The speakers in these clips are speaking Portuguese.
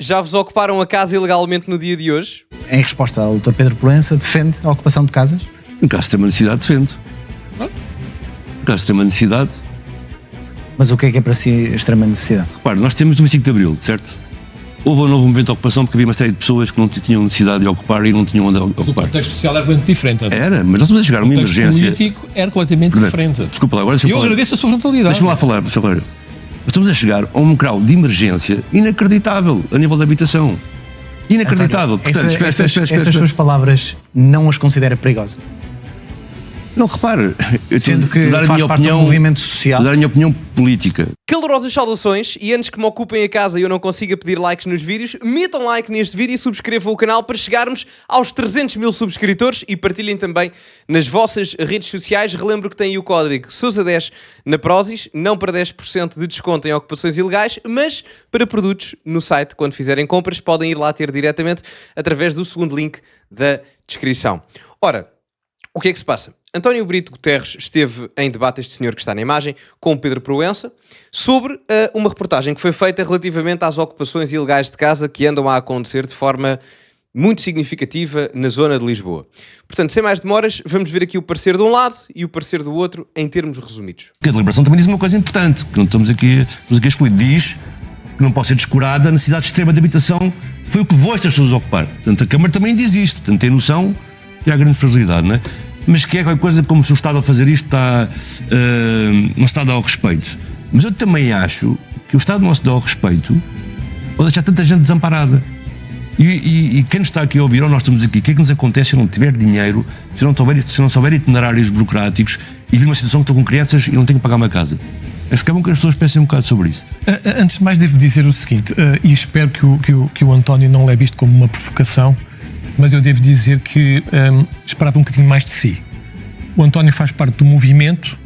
Já vos ocuparam a casa ilegalmente no dia de hoje? Em resposta ao Dr. Pedro Proença, defende a ocupação de casas? Em caso de ter uma necessidade, defendo. Em caso de ter uma necessidade... Mas o que é para si extrema necessidade? Repare, nós temos o 25 de Abril, certo? Houve um novo movimento de ocupação porque havia uma série de pessoas que não tinham necessidade de ocupar e não tinham onde ocupar. O contexto social era muito diferente. Era, mas nós estamos a chegar a uma emergência. O contexto político era completamente diferente. Desculpa lá, agora deixa-me Eu falar. agradeço a sua frontalidade. Deixa-me lá falar, Sr. Ferreira. Estamos a chegar a um grau de emergência inacreditável a nível da habitação. Inacreditável. António, Portanto, essas suas palavras não as considera perigosas? Não, repare, Sendo que faz parte do movimento social. Dar a minha opinião política. Calorosas saudações, e antes que me ocupem a casa e eu não consiga pedir likes nos vídeos, metam like neste vídeo e subscrevam o canal para chegarmos aos 300 mil subscritores e partilhem também nas vossas redes sociais. Relembro que têm o código SOUSA10 na Prozis, não para 10% de desconto em ocupações ilegais, mas para produtos no site. Quando fizerem compras podem ir lá ter diretamente através do segundo link da descrição. Ora, o que é que se passa? António Brito Guterres esteve em debate, este senhor que está na imagem, com o Pedro Proença, sobre uma reportagem que foi feita relativamente às ocupações ilegais de casa que andam a acontecer de forma muito significativa na zona de Lisboa. Portanto, sem mais demoras, vamos ver aqui o parecer de um lado e o parecer do outro em termos resumidos. A deliberação também diz uma coisa importante, que não estamos aqui a excluir. Diz que não pode ser descurada a necessidade extrema de habitação, foi o que levou estas pessoas a ocupar. Portanto, a Câmara também diz isto, portanto, tem noção que há grande fragilidade, não é? Mas que é qualquer coisa como se o Estado a fazer isto não está a dar ao respeito. Mas eu também acho que o Estado não se dá ao respeito ao deixar tanta gente desamparada. E quem nos está aqui a ouvir, ou nós estamos aqui, o que é que nos acontece se eu não tiver dinheiro, se eu não souber itinerários burocráticos e vir uma situação que estou com crianças e não tenho que pagar uma casa? Acho que é bom que as pessoas pensem um bocado sobre isso. Antes de mais, devo dizer o seguinte, e espero que o António não leve isto como uma provocação, mas eu devo dizer que esperava um bocadinho mais de si. O António faz parte do movimento,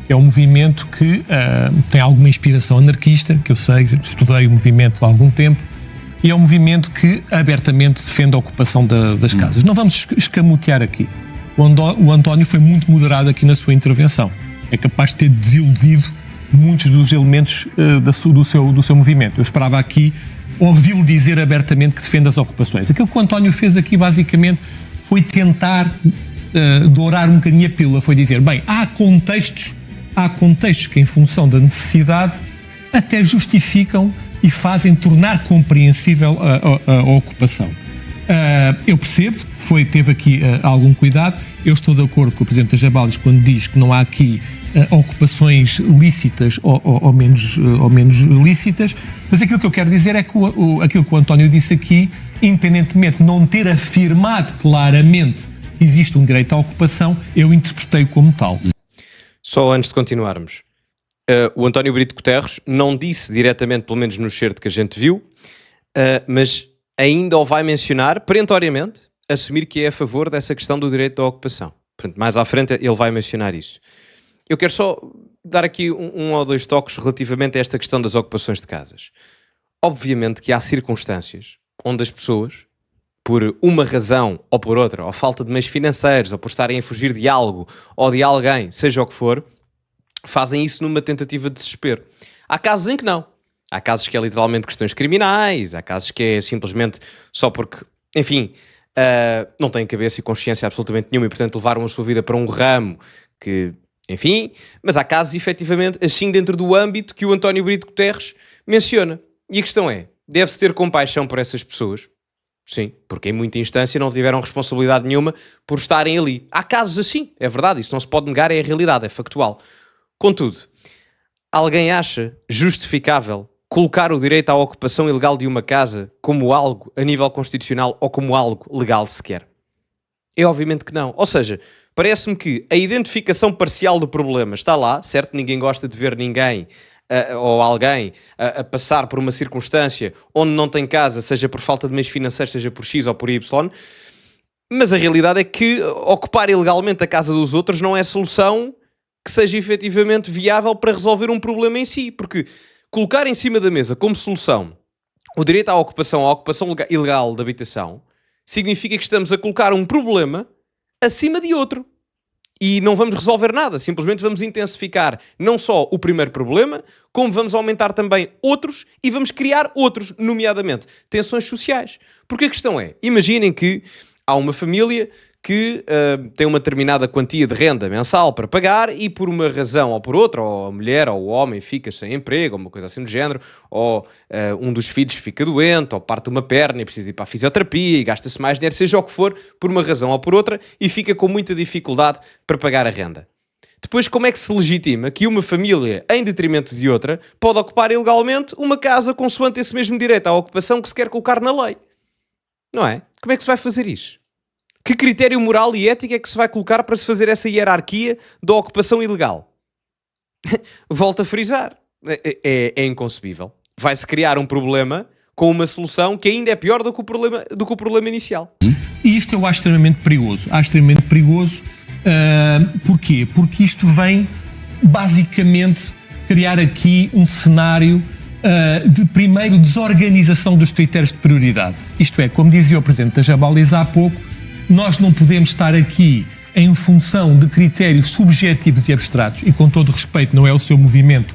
é um movimento que tem alguma inspiração anarquista, que eu sei, estudei o movimento há algum tempo, e é um movimento que abertamente defende a ocupação das casas. Não vamos escamotear aqui. O António foi muito moderado aqui na sua intervenção. É capaz de ter desiludido muitos dos elementos do seu movimento. Eu esperava aqui ouvi-lo dizer abertamente que defende as ocupações. Aquilo que o António fez aqui basicamente foi tentar dourar um bocadinho a pílula, foi dizer, bem, há contextos que em função da necessidade até justificam e fazem tornar compreensível a ocupação. Eu percebo, teve aqui algum cuidado, eu estou de acordo com o Presidente das Jabalas quando diz que não há aqui ocupações lícitas ou menos lícitas, mas aquilo que eu quero dizer é que aquilo que o António disse aqui, independentemente de não ter afirmado claramente que existe um direito à ocupação, eu interpretei como tal. Só antes de continuarmos, o António Brito Guterres não disse diretamente, pelo menos no certo que a gente viu, mas ainda o vai mencionar perentoriamente, assumir que é a favor dessa questão do direito à ocupação. Portanto, mais à frente ele vai mencionar isso. Eu quero só dar aqui um ou dois toques relativamente a esta questão das ocupações de casas. Obviamente que há circunstâncias onde as pessoas, por uma razão ou por outra, ou falta de meios financeiros, ou por estarem a fugir de algo ou de alguém, seja o que for, fazem isso numa tentativa de desespero. Há casos em que não. Há casos que é literalmente questões criminais, há casos que é simplesmente só porque, enfim, não têm cabeça e consciência absolutamente nenhuma e, portanto, levaram a sua vida para um ramo que, enfim, mas há casos, efetivamente, assim dentro do âmbito que o António Brito Guterres menciona. E a questão é, deve-se ter compaixão por essas pessoas? Sim, porque em muita instância não tiveram responsabilidade nenhuma por estarem ali. Há casos assim, é verdade, isso não se pode negar, é a realidade, é factual. Contudo, alguém acha justificável colocar o direito à ocupação ilegal de uma casa como algo a nível constitucional ou como algo legal sequer? É obviamente que não. Ou seja, parece-me que a identificação parcial do problema está lá, certo? Ninguém gosta de ver ninguém ou alguém a passar por uma circunstância onde não tem casa, seja por falta de meios financeiros, seja por X ou por Y, mas a realidade é que ocupar ilegalmente a casa dos outros não é solução que seja efetivamente viável para resolver um problema em si, porque colocar em cima da mesa como solução o direito à ocupação ilegal de habitação significa que estamos a colocar um problema acima de outro. E não vamos resolver nada, simplesmente vamos intensificar não só o primeiro problema, como vamos aumentar também outros e vamos criar outros, nomeadamente tensões sociais. Porque a questão é, imaginem que há uma família que tem uma determinada quantia de renda mensal para pagar e por uma razão ou por outra, ou a mulher ou o homem fica sem emprego, ou uma coisa assim do género, ou um dos filhos fica doente, ou parte uma perna e precisa ir para a fisioterapia e gasta-se mais dinheiro, seja o que for, por uma razão ou por outra, e fica com muita dificuldade para pagar a renda. Depois, como é que se legitima que uma família, em detrimento de outra, pode ocupar ilegalmente uma casa consoante esse mesmo direito à ocupação que se quer colocar na lei? Não é? Como é que se vai fazer isto? Que critério moral e ético é que se vai colocar para se fazer essa hierarquia da ocupação ilegal? Volto a frisar. É inconcebível. Vai-se criar um problema com uma solução que ainda é pior do que o problema inicial. E isto eu acho extremamente perigoso. Porquê? Porque isto vem, basicamente, criar aqui um cenário de, primeiro, desorganização dos critérios de prioridade. Isto é, como dizia o Presidente da Jabaliza há pouco, nós não podemos estar aqui em função de critérios subjetivos e abstratos, e com todo respeito, não é o seu movimento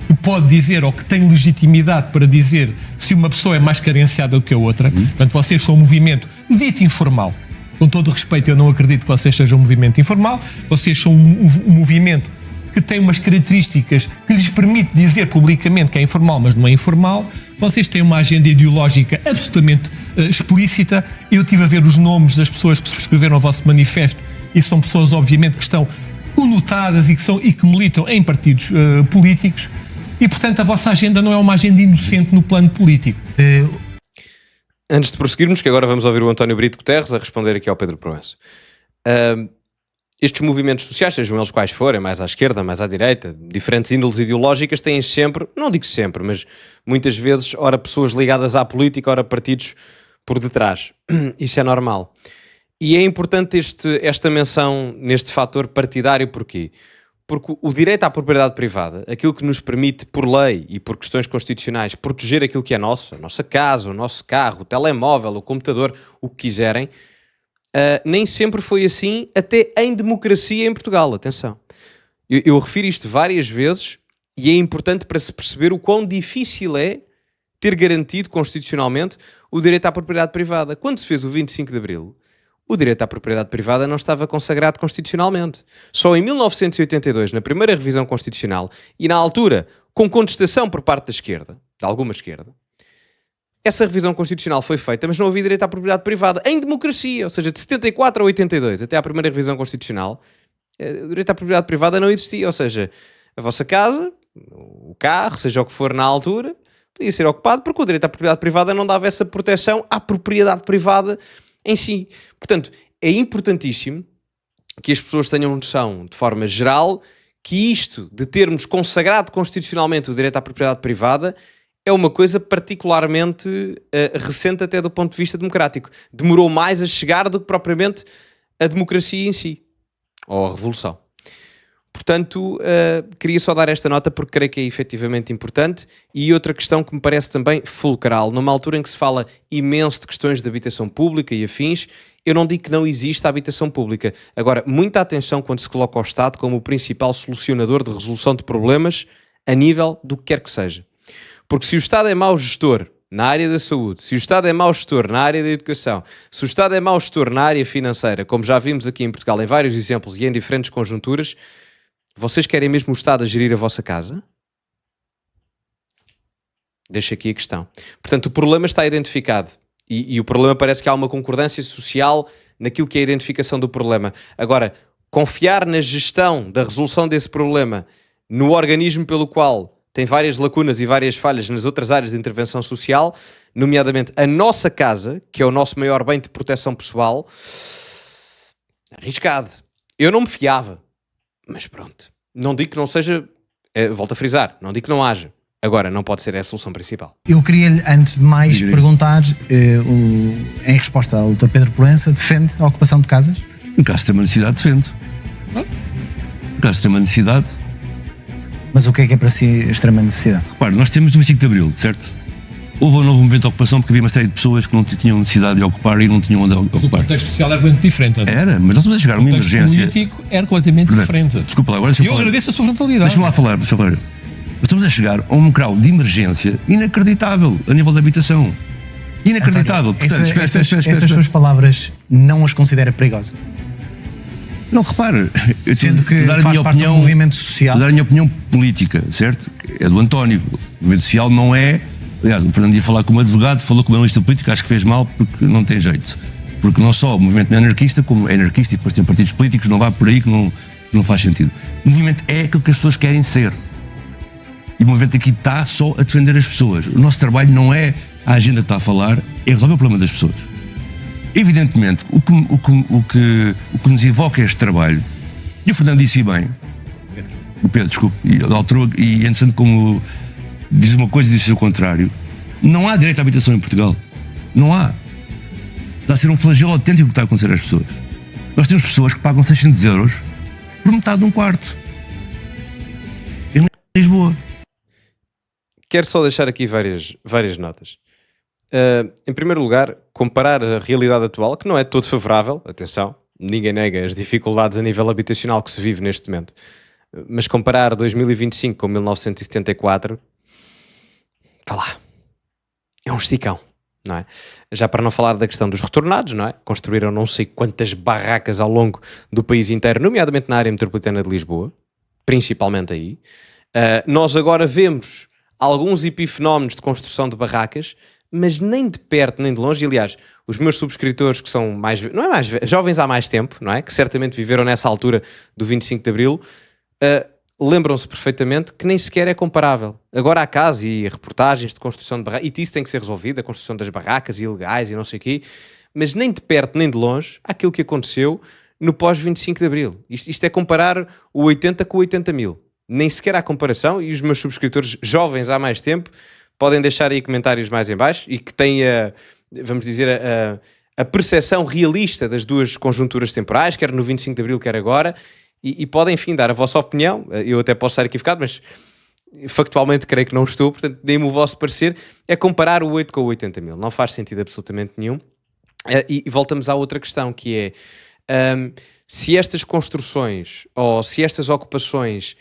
que pode dizer ou que tem legitimidade para dizer se uma pessoa é mais carenciada do que a outra. Portanto, vocês são um movimento dito informal. Com todo respeito, eu não acredito que vocês sejam um movimento informal. Vocês são um movimento que tem umas características que lhes permite dizer publicamente que é informal, mas não é informal. Vocês têm uma agenda ideológica absolutamente explícita. Eu estive a ver os nomes das pessoas que subscreveram o vosso manifesto e são pessoas, obviamente, que estão conotadas e que militam em partidos políticos. E, portanto, a vossa agenda não é uma agenda inocente no plano político. Antes de prosseguirmos, que agora vamos ouvir o António Brito Guterres a responder aqui ao Pedro Proenço. Estes movimentos sociais, sejam eles quais forem, mais à esquerda, mais à direita, diferentes índoles ideológicas, têm sempre, não digo sempre, mas muitas vezes, ora pessoas ligadas à política, ora partidos por detrás. Isso é normal. E é importante esta menção neste fator partidário, porquê? Porque o direito à propriedade privada, aquilo que nos permite, por lei e por questões constitucionais, proteger aquilo que é nosso, a nossa casa, o nosso carro, o telemóvel, o computador, o que quiserem, nem sempre foi assim, até em democracia em Portugal, atenção. Eu refiro isto várias vezes e é importante para se perceber o quão difícil é ter garantido constitucionalmente o direito à propriedade privada. Quando se fez o 25 de Abril, o direito à propriedade privada não estava consagrado constitucionalmente. Só em 1982, na primeira revisão constitucional, e na altura com contestação por parte da esquerda, de alguma esquerda, essa revisão constitucional foi feita, mas não havia direito à propriedade privada em democracia, ou seja, de 74 a 82, até à primeira revisão constitucional, o direito à propriedade privada não existia, ou seja, a vossa casa, o carro, seja o que for na altura, podia ser ocupado porque o direito à propriedade privada não dava essa proteção à propriedade privada em si. Portanto, é importantíssimo que as pessoas tenham noção, de forma geral, que isto de termos consagrado constitucionalmente o direito à propriedade privada é uma coisa particularmente recente até do ponto de vista democrático. Demorou mais a chegar do que propriamente a democracia em si, ou a revolução. Portanto, queria só dar esta nota porque creio que é efetivamente importante. E outra questão que me parece também fulcral, numa altura em que se fala imenso de questões de habitação pública e afins, eu não digo que não existe a habitação pública. Agora, muita atenção quando se coloca o Estado como o principal solucionador de resolução de problemas a nível do que quer que seja. Porque se o Estado é mau gestor na área da saúde, se o Estado é mau gestor na área da educação, se o Estado é mau gestor na área financeira, como já vimos aqui em Portugal em vários exemplos e em diferentes conjunturas, vocês querem mesmo o Estado a gerir a vossa casa? Deixo aqui a questão. Portanto, o problema está identificado e o problema parece que há uma concordância social naquilo que é a identificação do problema. Agora, confiar na gestão da resolução desse problema no organismo pelo qual tem várias lacunas e várias falhas nas outras áreas de intervenção social, nomeadamente a nossa casa, que é o nosso maior bem de proteção pessoal, arriscado. Eu não me fiava. Mas pronto, não digo que não seja, volto a frisar, não digo que não haja. Agora, não pode ser a solução principal. Eu queria-lhe, antes de mais, perguntar, em resposta ao Dr. Pedro Proença, defende a ocupação de casas? No caso de ter uma necessidade, defendo. No caso de ter uma necessidade... Mas o que é para si a extrema necessidade? Repare, nós temos o 25 de Abril, certo? houve um novo movimento de ocupação porque havia uma série de pessoas que não tinham necessidade de ocupar e não tinham onde Mas o ocupar. contexto social era muito diferente. Era, mas nós estamos a chegar a uma O contexto emergência. político era completamente diferente. Desculpa lá, agora deixa-me Eu falar. agradeço a sua frontalidade. Deixa-me lá falar. Nós estamos a chegar a um grau de emergência inacreditável a nível da habitação. Inacreditável. António, Portanto, essas suas palavras não as considera perigosas? Não, repare, eu Sendo que te dar a faz minha parte opinião, do movimento social. te dar a minha opinião política, certo? É do António. O movimento social não é. Aliás, o Fernando ia falar como advogado, falou como analista político, acho que fez mal porque não tem jeito. Porque não só o movimento não é anarquista, como é anarquista e depois tem partidos políticos, não vá por aí que não faz sentido. O movimento é aquilo que as pessoas querem ser. E o movimento aqui está só a defender as pessoas. O nosso trabalho não é a agenda que está a falar, é resolver o problema das pessoas. Evidentemente, o que nos evoca este trabalho, e o Fernando disse bem, o Pedro, desculpe, e interessante como diz uma coisa e diz o contrário, não há direito à habitação em Portugal. Não há. Está a ser um flagelo autêntico que está a acontecer às pessoas. Nós temos pessoas que pagam 600 euros por metade de um quarto. Em Lisboa. Quero só deixar aqui várias notas. Em primeiro lugar, comparar a realidade atual, que não é todo favorável, atenção, ninguém nega as dificuldades a nível habitacional que se vive neste momento, mas comparar 2025 com 1974, está lá, é um esticão, não é? Já para não falar da questão dos retornados, não é? Construíram não sei quantas barracas ao longo do país inteiro, nomeadamente na área metropolitana de Lisboa, principalmente aí. Nós agora vemos alguns epifenómenos de construção de barracas, mas nem de perto nem de longe. E, aliás, os meus subscritores que são jovens há mais tempo, não é? Que certamente viveram nessa altura do 25 de Abril, lembram-se perfeitamente que nem sequer é comparável. Agora há casos e reportagens de construção de barracas, e isso tem que ser resolvido, a construção das barracas ilegais e não sei o quê, mas nem de perto nem de longe aquilo que aconteceu no pós-25 de Abril. Isto é comparar o 80 com o 80 mil. Nem sequer há comparação, e os meus subscritores jovens há mais tempo podem deixar aí comentários mais em baixo e que têm vamos dizer, a percepção realista das duas conjunturas temporais, quer no 25 de Abril, quer agora, e podem, enfim, dar a vossa opinião. Eu até posso estar equivocado, mas factualmente creio que não estou, portanto, deem-me o vosso parecer. É comparar o 8 com o 80 mil. Não faz sentido absolutamente nenhum. E voltamos à outra questão, que é, se estas construções, ou se estas ocupações,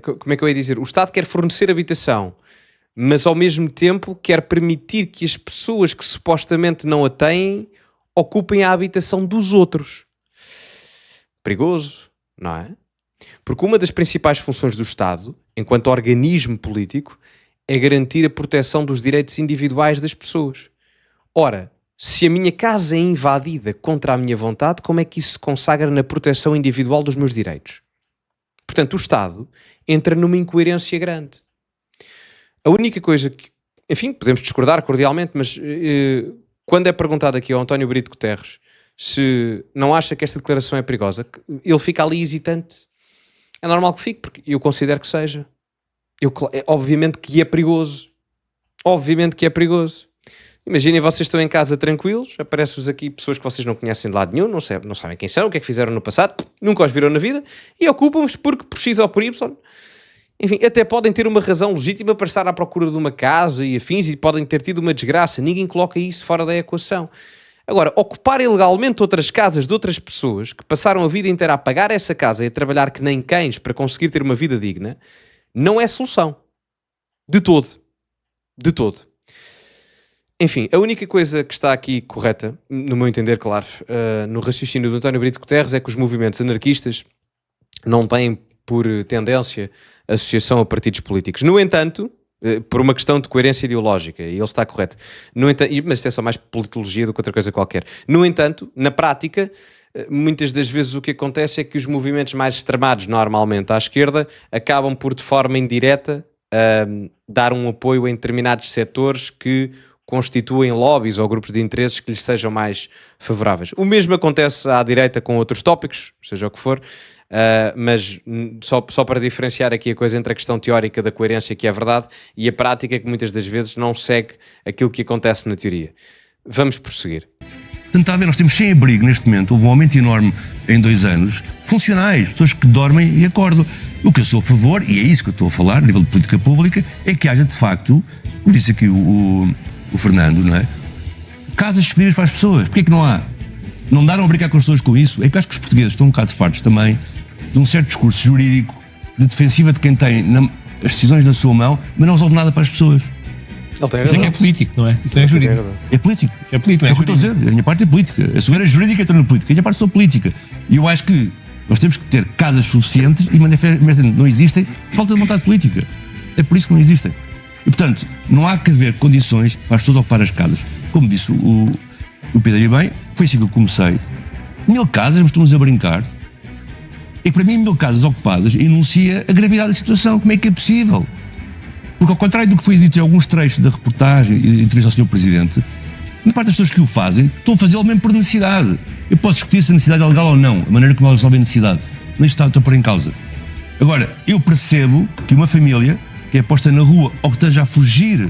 como é que eu ia dizer? O Estado quer fornecer habitação, mas ao mesmo tempo quer permitir que as pessoas que supostamente não a têm ocupem a habitação dos outros. Perigoso, não é? Porque uma das principais funções do Estado, enquanto organismo político, é garantir a proteção dos direitos individuais das pessoas. Ora, se a minha casa é invadida contra a minha vontade, como é que isso se consagra na proteção individual dos meus direitos? Portanto, o Estado entra numa incoerência grande. A única coisa que, enfim, podemos discordar cordialmente, mas quando é perguntado aqui ao António Brito Guterres se não acha que esta declaração é perigosa, ele fica ali hesitante. É normal que fique, porque eu considero que seja. Obviamente que é perigoso. Obviamente que é perigoso. Imaginem, vocês estão em casa tranquilos, aparecem-vos aqui pessoas que vocês não conhecem de lado nenhum, não sabem quem são, o que é que fizeram no passado, nunca os viram na vida, e ocupam-vos porque por X ou por Y... Enfim, até podem ter uma razão legítima para estar à procura de uma casa e afins, e podem ter tido uma desgraça. Ninguém coloca isso fora da equação. Agora, ocupar ilegalmente outras casas de outras pessoas que passaram a vida inteira a pagar essa casa e a trabalhar que nem cães para conseguir ter uma vida digna, não é solução. De todo. De todo. Enfim, a única coisa que está aqui correta, no meu entender, claro, no raciocínio do António Brito Guterres, é que os movimentos anarquistas não têm por tendência associação a partidos políticos. No entanto, por uma questão de coerência ideológica, e ele está correto, mas é só mais politologia do que outra coisa qualquer. No entanto, na prática, muitas das vezes o que acontece é que os movimentos mais extremados, normalmente à esquerda, acabam por, de forma indireta, dar um apoio em determinados setores que constituem lobbies ou grupos de interesses que lhes sejam mais favoráveis. O mesmo acontece à direita com outros tópicos, seja o que for, mas só para diferenciar aqui a coisa entre a questão teórica da coerência, que é verdade, e a prática, que muitas das vezes não segue aquilo que acontece na teoria. Vamos prosseguir. Portanto, está a ver, nós temos sem abrigo neste momento, houve um aumento enorme em 2 anos funcionais, pessoas que dormem e acordam. O que eu sou a favor, e é isso que eu estou a falar, a nível de política pública, é que haja de facto, como disse aqui o Fernando, não é? Casas disponíveis para as pessoas. Porquê é que não há? Não daram a brincar com as pessoas com isso? É que acho que os portugueses estão um bocado fartos também de um certo discurso jurídico de defensiva de quem tem as decisões na sua mão, mas não resolve nada para as pessoas. Isso é que é político, não é? Isso não é jurídico. É político. Isso é político, não é o que eu estou a dizer. A minha parte é política. A sua jurídica entra na política. A minha parte é só política. E eu acho que nós temos que ter casas suficientes e manifestamente não existem por falta de vontade política. É por isso que não existem. E, portanto, não há que haver condições para as pessoas ocupar as casas. Como disse o Pedro, e bem, foi assim que eu comecei. 1000 casas, mas estamos a brincar. E para mim, 1000 casas ocupadas enuncia a gravidade da situação. Como é que é possível? Porque, ao contrário do que foi dito em alguns trechos da reportagem e da entrevista ao Sr. Presidente, na parte das pessoas que o fazem, estão a fazê-lo mesmo por necessidade. Eu posso discutir se a necessidade é legal ou não, a maneira como elas resolvem a necessidade. Não está a pôr em causa. Agora, eu percebo que uma família que é posta na rua ou que esteja a fugir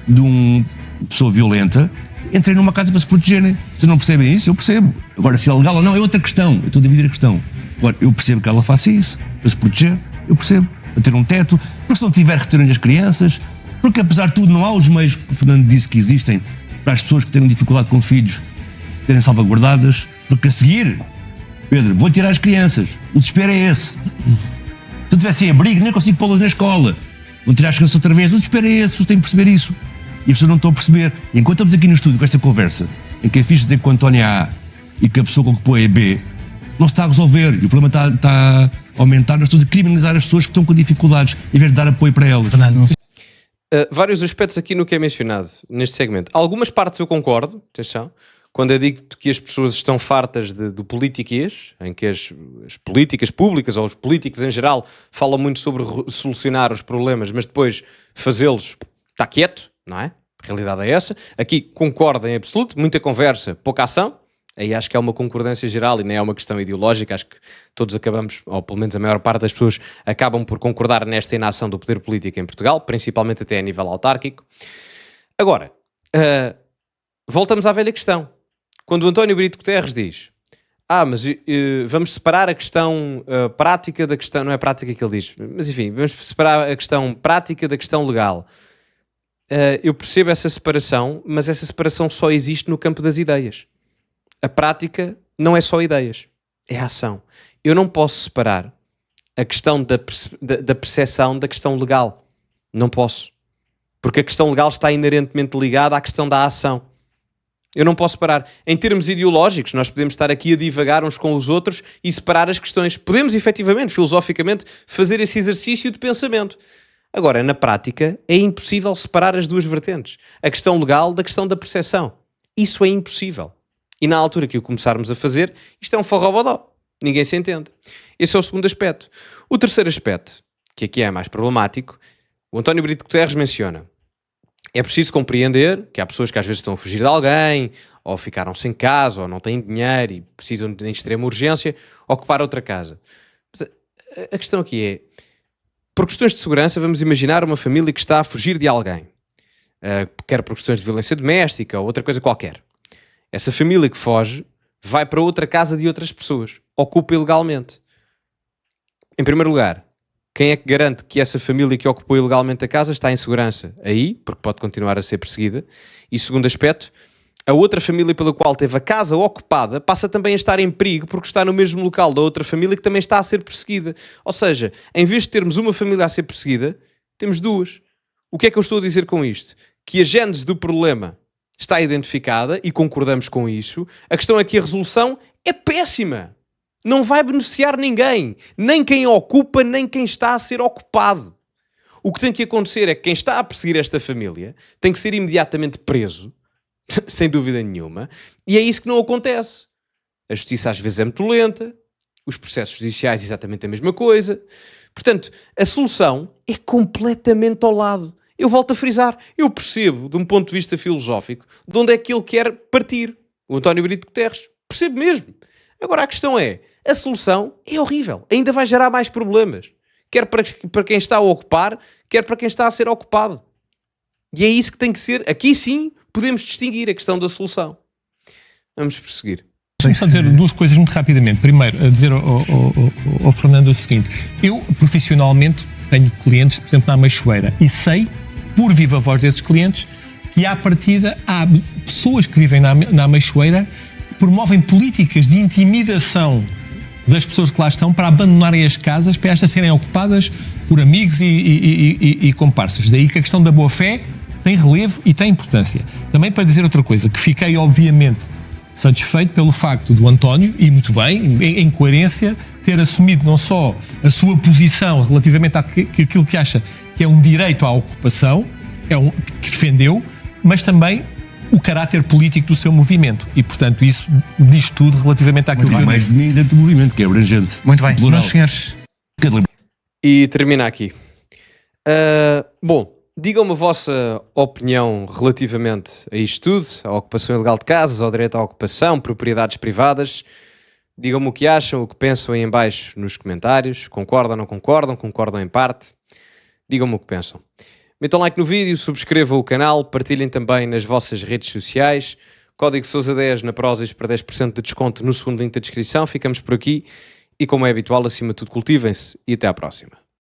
de uma pessoa violenta, entrem numa casa para se protegerem. Vocês não percebem isso? Eu percebo. Agora, se é legal ou não, é outra questão. Eu estou a dividir a questão. Agora, eu percebo que ela faça isso, para se proteger. Eu percebo. Para ter um teto. Porque se não tiver, retirem as crianças. Porque, apesar de tudo, não há os meios que o Fernando disse que existem para as pessoas que têm dificuldade com filhos terem salvaguardadas. Porque a seguir, Pedro, vou tirar as crianças. O desespero é esse. Se eu tivesse abrigo, nem consigo pô-las na escola. Vou tirar as crianças outra vez. O desespero é esse. As pessoas têm que perceber isso. E as pessoas não estão a perceber. E enquanto estamos aqui no estúdio com esta conversa, em que é fixe dizer que o António é A e que a pessoa que ocupou é B, não se está a resolver. E o problema está a aumentar. Nós estamos a criminalizar as pessoas que estão com dificuldades, em vez de dar apoio para elas. Fernando, Vários aspectos aqui no que é mencionado neste segmento. Algumas partes eu concordo, atenção, quando eu digo que as pessoas estão fartas do politiquês, em que as políticas públicas ou os políticos em geral falam muito sobre solucionar os problemas, mas depois fazê-los está quieto, não é? A realidade é essa. Aqui concordo em absoluto, muita conversa, pouca ação. Aí acho que é uma concordância geral e nem é uma questão ideológica. Acho que todos acabamos, ou pelo menos a maior parte das pessoas, acabam por concordar nesta inação do poder político em Portugal, principalmente até a nível autárquico. Agora, voltamos à velha questão. Quando o António Brito Guterres diz mas vamos separar a questão prática da questão... Não é prática que ele diz, mas enfim, vamos separar a questão prática da questão legal. Eu percebo essa separação, mas essa separação só existe no campo das ideias. A prática não é só ideias, é a ação. Eu não posso separar a questão da percepção da questão legal. Não posso. Porque a questão legal está inerentemente ligada à questão da ação. Eu não posso separar. Em termos ideológicos, nós podemos estar aqui a divagar uns com os outros e separar as questões. Podemos, efetivamente, filosoficamente, fazer esse exercício de pensamento. Agora, na prática, é impossível separar as duas vertentes. A questão legal da questão da percepção. Isso é impossível. E na altura que o começarmos a fazer, isto é um forrobodó. Ninguém se entende. Esse é o segundo aspecto. O terceiro aspecto, que aqui é mais problemático, o António Brito Guterres menciona. É preciso compreender que há pessoas que às vezes estão a fugir de alguém, ou ficaram sem casa, ou não têm dinheiro e precisam de, em extrema urgência, ocupar outra casa. Mas a questão aqui é, por questões de segurança, vamos imaginar uma família que está a fugir de alguém. Quer por questões de violência doméstica ou outra coisa qualquer. Essa família que foge vai para outra casa de outras pessoas, ocupa ilegalmente. Em primeiro lugar, quem é que garante que essa família que ocupou ilegalmente a casa está em segurança? Aí, porque pode continuar a ser perseguida. E segundo aspecto, a outra família pela qual teve a casa ocupada passa também a estar em perigo porque está no mesmo local da outra família que também está a ser perseguida. Ou seja, em vez de termos uma família a ser perseguida, temos duas. O que é que eu estou a dizer com isto? Que a gênese do problema está identificada e concordamos com isso. A questão é que a resolução é péssima. Não vai beneficiar ninguém. Nem quem ocupa, nem quem está a ser ocupado. O que tem que acontecer é que quem está a perseguir esta família tem que ser imediatamente preso, sem dúvida nenhuma, e é isso que não acontece. A justiça às vezes é muito lenta, os processos judiciais exatamente a mesma coisa. Portanto, a solução é completamente ao lado. Eu volto a frisar, eu percebo, de um ponto de vista filosófico, de onde é que ele quer partir. O António Brito Guterres, percebo mesmo. Agora a questão é, a solução é horrível, ainda vai gerar mais problemas. Quer para quem está a ocupar, quer para quem está a ser ocupado. E é isso que tem que ser, aqui sim, podemos distinguir a questão da solução. Vamos prosseguir. Deixa-me só dizer duas coisas muito rapidamente. Primeiro, a dizer ao Fernando o seguinte: eu, profissionalmente, tenho clientes, por exemplo, na Ameixoeira, e sei, por viva voz desses clientes, que à partida há pessoas que vivem na Ameixoeira que promovem políticas de intimidação das pessoas que lá estão para abandonarem as casas, para estas serem ocupadas por amigos e comparsas. Daí que a questão da boa-fé tem relevo e tem importância. Também para dizer outra coisa, que fiquei obviamente satisfeito pelo facto do António, e muito bem, em coerência, ter assumido não só a sua posição relativamente àquilo que acha que é um direito à ocupação, que defendeu, mas também o caráter político do seu movimento. E, portanto, isso diz tudo relativamente àquilo que eu mais disse. de mim dentro do movimento, que é abrangente. Muito bem, Plural. meus senhores. E termina aqui. Bom, digam-me a vossa opinião relativamente a isto tudo, à ocupação ilegal de casas, ao direito à ocupação, propriedades privadas. Digam-me o que acham, o que pensam aí em baixo nos comentários. Concordam, não concordam? Concordam em parte? Digam-me o que pensam. Metam like no vídeo, subscrevam o canal, partilhem também nas vossas redes sociais. Código Sousa10 na Prozis para 10% de desconto no segundo link da descrição. Ficamos por aqui e, como é habitual, acima de tudo, cultivem-se e até à próxima.